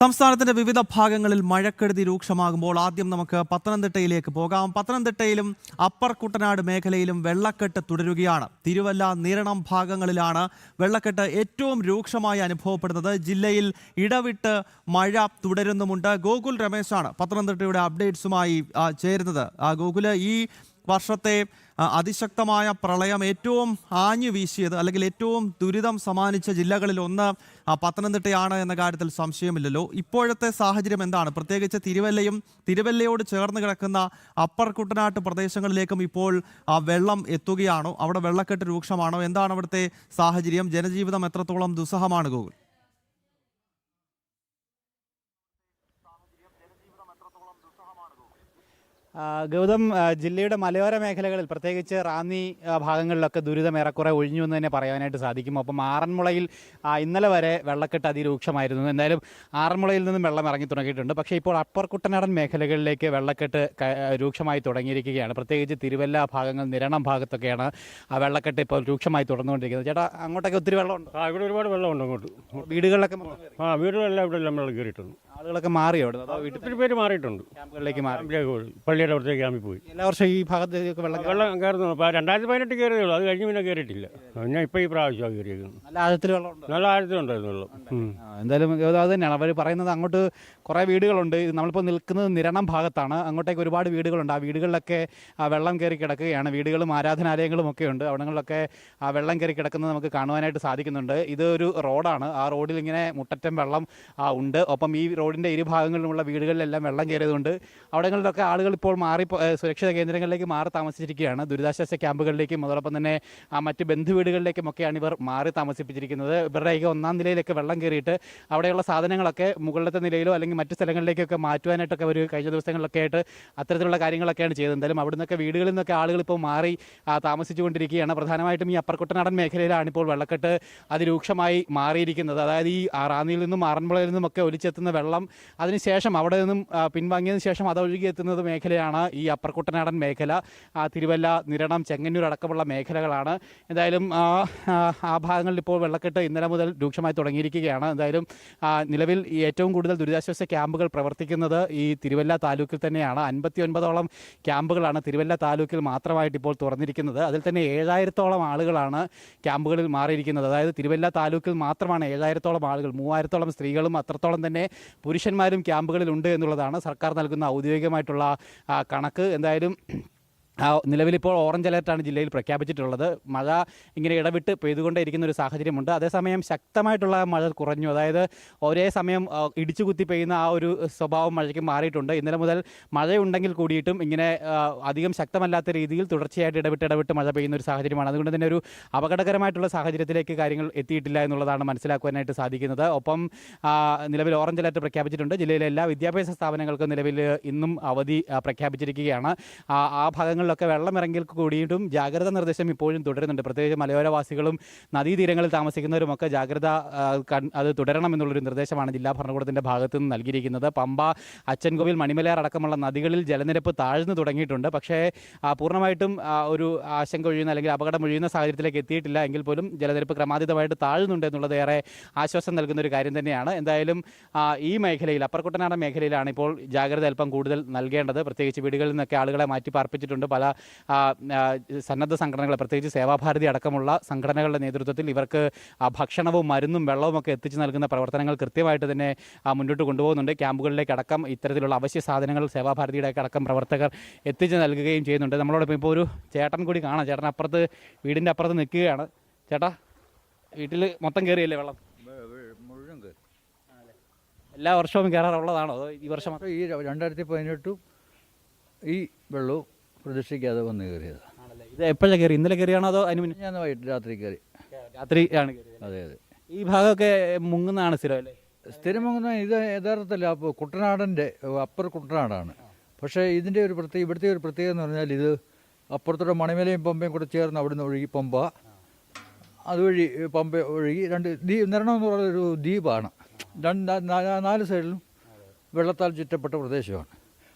സംസ്ഥാനത്തിന്റെ വിവിധ ഭാഗങ്ങളിൽ മഴക്കെടുതി രൂക്ഷമാകുമ്പോൾ ആദ്യം നമുക്ക് പത്തനംതിട്ടയിലേക്ക് പോകാം. പത്തനംതിട്ടയിലും അപ്പർ കുട്ടനാട് മേഖലയിലും വെള്ളക്കെട്ട് തുടരുകയാണ്. തിരുവല്ല, നിരണം ഭാഗങ്ങളിലാണ് വെള്ളക്കെട്ട് ഏറ്റവും രൂക്ഷമായി അനുഭവപ്പെടുന്നത്. ജില്ലയിൽ ഇടവിട്ട് മഴ തുടരുന്നുമുണ്ട്. ഗോകുൽ രമേശാണ് പത്തനംതിട്ടയുടെ അപ്ഡേറ്റ്സുമായി ചേരുന്നത്. ഗോകുല്, ഈ വർഷത്തെ അതിശക്തമായ പ്രളയം ഏറ്റവും ആഞ്ഞു വീശിയത് അല്ലെങ്കിൽ ഏറ്റവും ദുരിതം സമ്മാനിച്ച ജില്ലകളിൽ ഒന്ന് പത്തനംതിട്ടയാണ് എന്ന കാര്യത്തിൽ സംശയമില്ലല്ലോ. ഇപ്പോഴത്തെ സാഹചര്യം എന്താണ്? പ്രത്യേകിച്ച് തിരുവല്ലയോട് ചേർന്ന് കിടക്കുന്ന അപ്പർ കുട്ടനാട്ട് പ്രദേശങ്ങളിലേക്കും ഇപ്പോൾ വെള്ളം എത്തുകയാണോ? അവിടെ വെള്ളക്കെട്ട് രൂക്ഷമാണോ? എന്താണ് അവിടുത്തെ സാഹചര്യം? ജനജീവിതം എത്രത്തോളം ദുസ്സഹമാണ് ഗോകുൽ? ഗൗതം, ജില്ലയുടെ മലയോര മേഖലകളിൽ പ്രത്യേകിച്ച് റാന്നി ഭാഗങ്ങളിലൊക്കെ ദുരിതം ഏറെക്കുറെ ഒഴിഞ്ഞു എന്ന് തന്നെ പറയാനായിട്ട് സാധിക്കും. അപ്പം ആറന്മുളയിൽ ഇന്നലെ വരെ വെള്ളക്കെട്ട് അതിരൂക്ഷമായിരുന്നു. എന്തായാലും ആറന്മുളയിൽ നിന്നും വെള്ളം ഇറങ്ങി തുടങ്ങിയിട്ടുണ്ട്. പക്ഷേ ഇപ്പോൾ അപ്പർ കുട്ടനാടൻ മേഖലകളിലേക്ക് വെള്ളക്കെട്ട് രൂക്ഷമായി തുടങ്ങിയിരിക്കുകയാണ്. പ്രത്യേകിച്ച് തിരുവല്ല ഭാഗങ്ങൾ, നിരണം ഭാഗത്തൊക്കെയാണ് ആ വെള്ളക്കെട്ട് ഇപ്പോൾ രൂക്ഷമായി തുടർന്നുകൊണ്ടിരിക്കുന്നത്. ചേട്ടാ, അങ്ങോട്ടൊക്കെ ഒത്തിരി വെള്ളമുണ്ട്? ഇവിടെ ഒരുപാട് വെള്ളമുണ്ട്. അങ്ങോട്ട് വീടുകളിലൊക്കെ വീടുകളെല്ലാം ഇവിടെ നമ്മൾ കയറിയിട്ടുണ്ട്. ആളുകളൊക്കെ മാറിയോ? അതോ ഒത്തിരി പേര് മാറിയിട്ടുണ്ട്. ക്യാമ്പുകളിലേക്ക് മാറി, പള്ളിയുടെ അവിടത്തേക്ക് ക്യാമ്പിൽ പോയി. എല്ലാ വർഷവും ഈ ഭാഗത്തേക്ക് വെള്ളം കയറുന്നു. അപ്പോൾ 2018 കയറിയതേ ഉള്ളൂ. അത് കഴിഞ്ഞ് പിന്നെ കയറിയിട്ടില്ല. പിന്നെ ഇപ്പോൾ ഈ പ്രാവശ്യമാണ് കയറിയിരിക്കുന്നത്. നല്ല ആഴത്തിൽ വെള്ളമുണ്ട്. നല്ല ആഴത്തിലുണ്ടായിരുന്നു വെള്ളം. എന്തായാലും അത് തന്നെയാണ് അവർ പറയുന്നത്. അങ്ങോട്ട് കുറേ വീടുകളുണ്ട്. നമ്മളിപ്പോൾ നിൽക്കുന്നത് നിരണം ഭാഗത്താണ്. അങ്ങോട്ടേക്ക് ഒരുപാട് വീടുകളുണ്ട്. ആ വീടുകളിലൊക്കെ വെള്ളം കയറി കിടക്കുകയാണ്. വീടുകളും ആരാധനാലയങ്ങളും ഒക്കെ ഉണ്ട്. അവിടങ്ങളിലൊക്കെ വെള്ളം കയറി കിടക്കുന്നത് നമുക്ക് കാണുവാനായിട്ട് സാധിക്കുന്നുണ്ട്. ഇതൊരു റോഡാണ്. ആ റോഡിൽ ഇങ്ങനെ മുട്ടറ്റം വെള്ളം ഉണ്ട്. ഒപ്പം ഈ റോഡിൻ്റെ ഇരുഭാഗങ്ങളിലുമുള്ള വീടുകളിലെല്ലാം വെള്ളം കയറിയതുകൊണ്ട് അവിടങ്ങളിലൊക്കെ ആളുകൾ ഇപ്പോൾ മാറി സുരക്ഷിത കേന്ദ്രങ്ങളിലേക്ക് മാറി താമസിച്ചിരിക്കുകയാണ്. ദുരിതാശ്വാസ ക്യാമ്പുകളിലേക്കും അതോടൊപ്പം തന്നെ മറ്റ് ബന്ധുവീടുകളിലേക്കുമൊക്കെയാണ് ഇവർ മാറി താമസിപ്പിച്ചിരിക്കുന്നത്. ഇവരുടെയൊക്കെ ഒന്നാം നിലയിലേക്ക് വെള്ളം കയറിയിട്ട് അവിടെയുള്ള സാധനങ്ങളൊക്കെ മുകളിലത്തെ നിലയിലോ അല്ലെങ്കിൽ മറ്റ് സ്ഥലങ്ങളിലേക്കൊക്കെ മാറ്റുവാനായിട്ടൊക്കെ ഒരു കഴിഞ്ഞ ദിവസങ്ങളിലൊക്കെ ആയിട്ട് അത്തരത്തിലുള്ള കാര്യങ്ങളൊക്കെയാണ് ചെയ്തത്. എന്തായാലും അവിടെ നിന്നൊക്കെ വീടുകളിൽ നിന്നൊക്കെ ആളുകൾ ഇപ്പോൾ മാറി താമസിച്ചുകൊണ്ടിരിക്കുകയാണ്. പ്രധാനമായിട്ടും ഈ അപ്പർ കുട്ടനാടൻ മേഖലയിലാണ് ഇപ്പോൾ വെള്ളക്കെട്ട് അതിരൂക്ഷമായി മാറിയിരിക്കുന്നത്. അതായത് ഈ റാന്നിയിൽ നിന്നും ആറന്മുളയിൽ നിന്നുമൊക്കെ ഒലിച്ചെത്തുന്ന വെള്ളം അതിനുശേഷം അവിടെ നിന്നും പിൻവാങ്ങിയതിനു ശേഷം അത് ഒഴുകിയെത്തുന്നത് മേഖലയാണ് ഈ അപ്പർ കുട്ടനാടൻ മേഖല. തിരുവല്ല, നിരണം, ചെങ്ങന്നൂർ അടക്കമുള്ള മേഖലകളാണ്. എന്തായാലും ആ ഭാഗങ്ങളിൽ ഇപ്പോൾ വെള്ളക്കെട്ട് ഇന്നലെ മുതൽ രൂക്ഷമായി തുടങ്ങിയിരിക്കുകയാണ്. എന്തായാലും നിലവിൽ ഏറ്റവും കൂടുതൽ ദുരിതാശ്വാസ ക്യാമ്പുകൾ പ്രവർത്തിക്കുന്നത് ഈ തിരുവല്ല താലൂക്കിൽ തന്നെയാണ്. 59ഓളം ക്യാമ്പുകളാണ് തിരുവല്ല താലൂക്കിൽ മാത്രമായിട്ട് ഇപ്പോൾ തുറന്നിരിക്കുന്നത്. അതിൽ തന്നെ 7000ഓളം ആളുകളാണ് ക്യാമ്പുകളിൽ മാറിയിരിക്കുന്നത്. അതായത് തിരുവല്ല താലൂക്കിൽ മാത്രമാണ് 7000ഓളം ആളുകൾ, 3000ഓളം സ്ത്രീകളും അത്രത്തോളം തന്നെ പുരുഷന്മാരും ക്യാമ്പുകളിലുണ്ട് എന്നുള്ളതാണ് സർക്കാർ നൽകുന്ന ഔദ്യോഗികമായിട്ടുള്ള കണക്ക്. എന്തായാലും നിലവിലിപ്പോൾ ഓറഞ്ച് അലർട്ടാണ് ജില്ലയിൽ പ്രഖ്യാപിച്ചിട്ടുള്ളത്. മഴ ഇങ്ങനെ ഇടവിട്ട് പെയ്തുകൊണ്ടേയിരിക്കുന്ന ഒരു സാഹചര്യമുണ്ട്. അതേസമയം ശക്തമായിട്ടുള്ള മഴ കുറഞ്ഞു. അതായത് ഒരേ സമയം ഇടിച്ചുകുത്തി പെയ്യുന്ന ആ ഒരു സ്വഭാവം മഴയ്ക്ക് മാറിയിട്ടുണ്ട്. ഇന്നലെ മുതൽ മഴയുണ്ടെങ്കിൽ കൂടിയിട്ടും ഇങ്ങനെ അധികം ശക്തമല്ലാത്ത രീതിയിൽ തുടർച്ചയായിട്ട് ഇടവിട്ട് മഴ പെയ്യുന്ന ഒരു സാഹചര്യമാണ്. അതുകൊണ്ട് തന്നെ ഒരു അപകടകരമായിട്ടുള്ള സാഹചര്യത്തിലേക്ക് കാര്യങ്ങൾ എത്തിയിട്ടില്ല എന്നുള്ളതാണ് മനസ്സിലാക്കുവാനായിട്ട് സാധിക്കുന്നത്. ഒപ്പം നിലവിൽ ഓറഞ്ച് അലർട്ട് പ്രഖ്യാപിച്ചിട്ടുണ്ട്. ജില്ലയിലെ എല്ലാ വിദ്യാഭ്യാസ സ്ഥാപനങ്ങൾക്കും നിലവിൽ ഇന്നും അവധി പ്രഖ്യാപിച്ചിരിക്കുകയാണ്. ആ ഭാഗങ്ങളിലൊക്കെ വെള്ളം ഇറങ്ങിൽ കൂടിയിട്ടും ജാഗ്രതാ നിർദ്ദേശം ഇപ്പോഴും തുടരുന്നുണ്ട്. പ്രത്യേകിച്ച് മലയോരവാസികളും നദീതീരങ്ങളിൽ താമസിക്കുന്നവരുമൊക്കെ ജാഗ്രത അത് തുടരണമെന്നുള്ളൊരു നിർദ്ദേശമാണ് ജില്ലാ ഭരണകൂടത്തിൻ്റെ ഭാഗത്തു നിന്ന് നൽകിയിരിക്കുന്നത്. പമ്പ, അച്ചൻകോവിൽ, മണിമലയാർ അടക്കമുള്ള നദികളിൽ ജലനിരപ്പ് താഴ്ന്നു തുടങ്ങിയിട്ടുണ്ട്. പക്ഷേ പൂർണ്ണമായിട്ടും ഒരു ആശങ്ക ഒഴിയുന്ന അല്ലെങ്കിൽ അപകടം ഒഴിയുന്ന സാഹചര്യത്തിലേക്ക് എത്തിയിട്ടില്ല എങ്കിൽ പോലും ജലനിരപ്പ് ക്രമാതീതമായിട്ട് താഴ്ന്നുണ്ട് എന്നുള്ളത് ഏറെ ആശ്വാസം നൽകുന്ന ഒരു കാര്യം തന്നെയാണ്. എന്തായാലും ഈ മേഖലയിൽ, അപ്പർ കുട്ടനാടൻ മേഖലയിലാണ് ഇപ്പോൾ ജാഗ്രത അല്പം കൂടുതൽ നൽകേണ്ടത്. പ്രത്യേകിച്ച് വീടുകളിൽ നിന്നൊക്കെ ആളുകളെ മാറ്റി പാർപ്പിച്ചിട്ടുണ്ട്. പല സന്നദ്ധ സംഘടനകൾ, പ്രത്യേകിച്ച് സേവാഭാരതി അടക്കമുള്ള സംഘടനകളുടെ നേതൃത്വത്തിൽ ഇവർക്ക് ഭക്ഷണവും മരുന്നും വെള്ളവും ഒക്കെ എത്തിച്ചു നൽകുന്ന പ്രവർത്തനങ്ങൾ കൃത്യമായിട്ട് തന്നെ മുന്നോട്ട് കൊണ്ടുപോകുന്നുണ്ട്. ക്യാമ്പുകളിലേക്ക് അടക്കം ഇത്തരത്തിലുള്ള അവശ്യ സാധനങ്ങൾ സേവാഭാരതിയുടെ അടക്കം പ്രവർത്തകർ എത്തിച്ചു നൽകുകയും ചെയ്യുന്നുണ്ട്. നമ്മളോടൊപ്പം ഇപ്പോൾ ഒരു ചേട്ടൻ കൂടി കാണാം. ചേട്ടൻ അപ്പുറത്ത്, വീടിൻ്റെ അപ്പുറത്ത് നിൽക്കുകയാണ്. ചേട്ടാ, വീട്ടിൽ മൊത്തം കയറിയല്ലേ വെള്ളം? മുഴുവൻ കയറി. എല്ലാ വർഷവും കയറാറുള്ളതാണോ അതോ ഈ വർഷം? ഈ 2018 ഈ വെള്ളവും പ്രതീക്ഷിക്കാതെ വന്ന് കയറിയത്. ഇത് എപ്പോഴാണ് കയറി? ഇന്നലെ കയറിയാണോ അതോ അതിന് ഞാൻ വൈകിട്ട് രാത്രി കയറി. രാത്രി ആണ് കയറിയത്? അതെ അതെ. ഈ ഭാഗമൊക്കെ മുങ്ങുന്നതാണ് സ്ഥിരം അല്ലേ? സ്ഥിരം മുങ്ങുന്ന ഇത് യഥാർത്ഥത്തിൽ അപ്പോൾ കുട്ടനാടൻ്റെ അപ്പർ കുട്ടനാടാണ്. പക്ഷേ ഇതിൻ്റെ ഒരു ഇവിടുത്തെ ഒരു പ്രത്യേകത എന്ന് പറഞ്ഞാൽ ഇത് അപ്പുറത്തോടെ മണിമലയും പമ്പയും കൂടെ ചേർന്ന് അവിടുന്ന് ഒഴുകി പമ്പ, അതുവഴി പമ്പ ഒഴുകി നിരണം എന്ന് പറയുന്നൊരു ദ്വീപാണ്. 4 സൈഡിലും വെള്ളത്താൽ ചുറ്റപ്പെട്ട പ്രദേശമാണ്.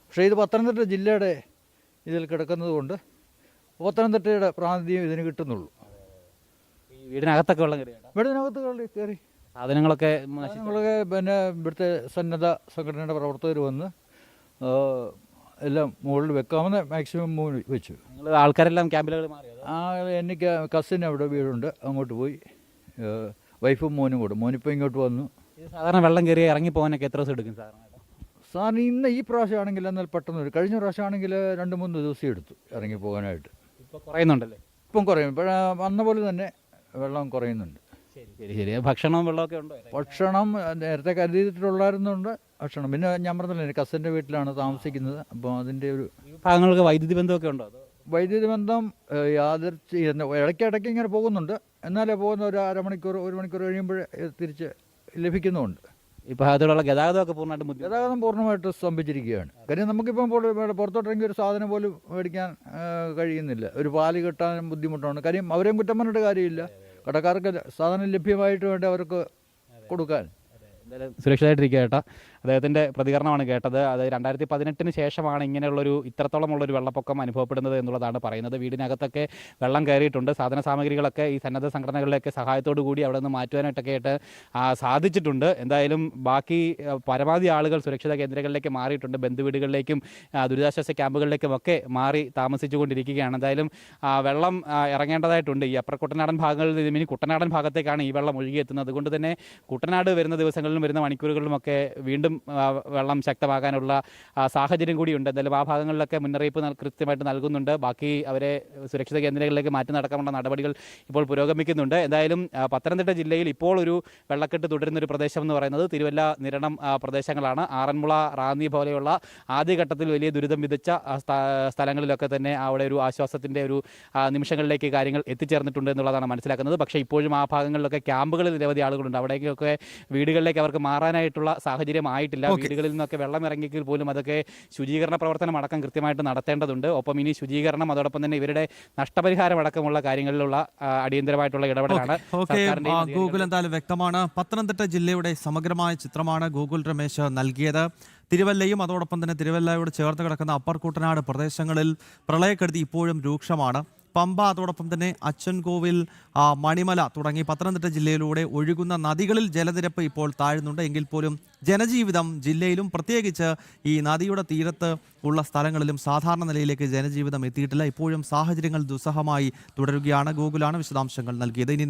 പക്ഷേ ഇത് പത്തനംതിട്ട ജില്ലയുടെ ഇതിൽ കിടക്കുന്നത് കൊണ്ട് പത്തനംതിട്ടയുടെ പ്രാതിനിധ്യം ഇതിന് കിട്ടുന്നുള്ളൂ. വീടിനകത്തൊക്കെ വെള്ളം കയറി? വീടിനകത്ത് കയറി സാധനങ്ങളൊക്കെ നമ്മളൊക്കെ പിന്നെ ഇവിടുത്തെ സന്നദ്ധ സംഘടനയുടെ പ്രവർത്തകർ വന്ന് എല്ലാം മുകളിൽ വെക്കാവുന്ന മാക്സിമം വെച്ചു. നിങ്ങൾ ആൾക്കാരെല്ലാം ക്യാമ്പിലുകൾ മാറി എനിക്ക് കസിൻ അവിടെ വീടുണ്ട്, അങ്ങോട്ട് പോയി. വൈഫും മോനും കൂടെ. മോനിപ്പോൾ ഇങ്ങോട്ട് വന്നു. സാധാരണ വെള്ളം കയറി ഇറങ്ങി പോകാനൊക്കെ എത്ര ദിവസം എടുക്കും സാറിന് ഇന്ന് ഈ പ്രാവശ്യമാണെങ്കിൽ എന്നാൽ പെട്ടെന്ന് വരും. കഴിഞ്ഞ പ്രാവശ്യമാണെങ്കിൽ 2-3 ദിവസം എടുത്തു ഇറങ്ങി പോകാനായിട്ട്. ഇപ്പോൾ കുറയുന്നുണ്ടല്ലേ? ഇപ്പം കുറയും. വന്ന പോലെ തന്നെ വെള്ളം കുറയുന്നുണ്ട്. ശരി. ഭക്ഷണവും വെള്ളമൊക്കെ ഉണ്ടോ? ഭക്ഷണം നേരത്തെ കരുതിയിട്ടുള്ളായിരുന്നുണ്ട് ഭക്ഷണം. പിന്നെ ഞാൻ പറഞ്ഞില്ല, എൻ്റെ കസിൻ്റെ വീട്ടിലാണ് താമസിക്കുന്നത്. അപ്പോൾ അതിൻ്റെ ഒരു ഭാഗങ്ങൾക്ക് വൈദ്യുതി ബന്ധമൊക്കെ ഉണ്ടോ? വൈദ്യുതി ബന്ധം ഇടയ്ക്കിടയ്ക്ക് ഇങ്ങനെ പോകുന്നുണ്ട്. എന്നാലേ പോകുന്ന ഒരു 1 മണിക്കൂർ കഴിയുമ്പോൾ തിരിച്ച് ലഭിക്കുന്നുമുണ്ട്. ഈ ഭാഗത്തോടുള്ള ഗതാഗതമൊക്കെ പൂർണ്ണമായിട്ടും ഗതാഗതം പൂർണ്ണമായിട്ട് സ്തംഭിച്ചിരിക്കുകയാണ്. കാര്യം നമുക്കിപ്പം പുറത്തോട്ടിറങ്ങി ഒരു സാധനം പോലും മേടിക്കാൻ കഴിയുന്നില്ല. ഒരു പാല് കിട്ടാൻ ബുദ്ധിമുട്ടാണ്. കാര്യം അവരെയും കുറ്റം പറഞ്ഞിട്ട് കാര്യമില്ല. കടക്കാർക്ക് സാധനം ലഭ്യമായിട്ട് വേണ്ടി അവർക്ക് കൊടുക്കാൻ. എന്തായാലും സുരക്ഷിതമായിട്ടിരിക്കുക കേട്ടോ. അദ്ദേഹത്തിൻ്റെ പ്രതികരണമാണ് കേട്ടത്. അത് 2018 ശേഷമാണ് ഇങ്ങനെയുള്ളൊരു ഇത്രത്തോളമുള്ളൊരു വെള്ളപ്പൊക്കം അനുഭവപ്പെടുന്നത് എന്നുള്ളതാണ് പറയുന്നത്. വീടിനകത്തൊക്കെ വെള്ളം കയറിയിട്ടുണ്ട്. സാധന സാമഗ്രികളൊക്കെ ഈ സന്നദ്ധ സംഘടനകളിലേക്ക് സഹായത്തോടു കൂടി അവിടെ നിന്ന് മാറ്റുവാനായിട്ടൊക്കെ ആയിട്ട് സാധിച്ചിട്ടുണ്ട്. എന്തായാലും ബാക്കി പരമാവധി ആളുകൾ സുരക്ഷിത കേന്ദ്രങ്ങളിലേക്ക് മാറിയിട്ടുണ്ട്. ബന്ധുവീടുകളിലേക്കും ദുരിതാശ്വാസ ക്യാമ്പുകളിലേക്കും ഒക്കെ മാറി താമസിച്ചുകൊണ്ടിരിക്കുകയാണ്. എന്തായാലും വെള്ളം ഇറങ്ങേണ്ടതായിട്ടുണ്ട്. ഈ അപ്പർ കുട്ടനാടൻ ഭാഗങ്ങളിൽ നിന്ന് ഇനി കുട്ടനാടൻ ഭാഗത്തേക്കാണ് ഈ വെള്ളം ഒഴുകിയെത്തുന്നത്. അതുകൊണ്ട് തന്നെ കുട്ടനാട് വരുന്ന ദിവസങ്ങളിലും വരുന്ന മണിക്കൂറുകളിലുമൊക്കെ വീണ്ടും വെള്ളം ശക്തമാകാനുള്ള സാഹചര്യം കൂടിയുണ്ട്. എന്തായാലും ആ ഭാഗങ്ങളിലൊക്കെ മുന്നറിയിപ്പ് കൃത്യമായിട്ട് നൽകുന്നുണ്ട്. ബാക്കി അവരെ സുരക്ഷിത കേന്ദ്രങ്ങളിലേക്ക് മാറ്റി നടക്കാനുള്ള നടപടികൾ ഇപ്പോൾ പുരോഗമിക്കുന്നുണ്ട്. എന്തായാലും പത്തനംതിട്ട ജില്ലയിൽ ഇപ്പോൾ ഒരു വെള്ളക്കെട്ട് തുടരുന്ന ഒരു പ്രദേശം എന്ന് പറയുന്നത് തിരുവല്ല, നിരണം പ്രദേശങ്ങളാണ്. ആറന്മുള, റാന്നി പോലെയുള്ള ആദ്യഘട്ടത്തിൽ വലിയ ദുരിതം വിതച്ച സ്ഥലങ്ങളിലൊക്കെ തന്നെ അവിടെ ഒരു ആശ്വാസത്തിൻ്റെ ഒരു നിമിഷങ്ങളിലേക്ക് കാര്യങ്ങൾ എത്തിച്ചേർന്നിട്ടുണ്ട് എന്നുള്ളതാണ് മനസ്സിലാക്കുന്നത്. പക്ഷേ ഇപ്പോഴും ആ ഭാഗങ്ങളിലൊക്കെ ക്യാമ്പുകളിൽ നിരവധി ആളുകളുണ്ട്. അവിടേക്കൊക്കെ വീടുകളിലേക്ക് അവർക്ക് മാറാനായിട്ടുള്ള സാഹചര്യം ആയിട്ടില്ല. വീടുകളിൽ നിന്നൊക്കെ വെള്ളം ഇറങ്ങിയെങ്കിൽ പോലും അതൊക്കെ ശുചീകരണ പ്രവർത്തനം അടക്കം കൃത്യമായിട്ട് നടത്തേണ്ടതുണ്ട്. ഒപ്പം ഇനി ശുചീകരണം, അതോടൊപ്പം തന്നെ ഇവരുടെ നഷ്ടപരിഹാരം അടക്കമുള്ള കാര്യങ്ങളിലുള്ള അടിയന്തരമായിട്ടുള്ള ഇടപെടലാണ്. ഗൂഗിൾ എന്തായാലും വ്യക്തമാണ്. പത്തനംതിട്ട ജില്ലയുടെ സമഗ്രമായ ചിത്രമാണ് ഗൂഗിൾ രമേശ് നൽകിയത്. തിരുവല്ലയും അതോടൊപ്പം തന്നെ തിരുവല്ലയോട് ചേർന്ന് കിടക്കുന്ന അപ്പർ കുട്ടനാട് പ്രദേശങ്ങളിൽ പ്രളയക്കെടുതി ഇപ്പോഴും രൂക്ഷമാണ്. പമ്പ, അതോടൊപ്പം തന്നെ അച്ചൻകോവിൽ, മണിമല തുടങ്ങി പത്തനംതിട്ട ജില്ലയിലൂടെ ഒഴുകുന്ന നദികളിൽ ജലനിരപ്പ് ഇപ്പോൾ താഴുന്നുണ്ട്. എങ്കിൽ പോലും ജനജീവിതം ജില്ലയിലും പ്രത്യേകിച്ച് ഈ നദിയുടെ തീരത്ത് ഉള്ള സ്ഥലങ്ങളിലും സാധാരണ നിലയിലേക്ക് ജനജീവിതം എത്തിയിട്ടില്ല. ഇപ്പോഴും സാഹചര്യങ്ങൾ ദുസ്സഹമായി തുടരുകയാണ്. ഗൂഗിളാണ് വിശദാംശങ്ങൾ നൽകിയത്. ഇനി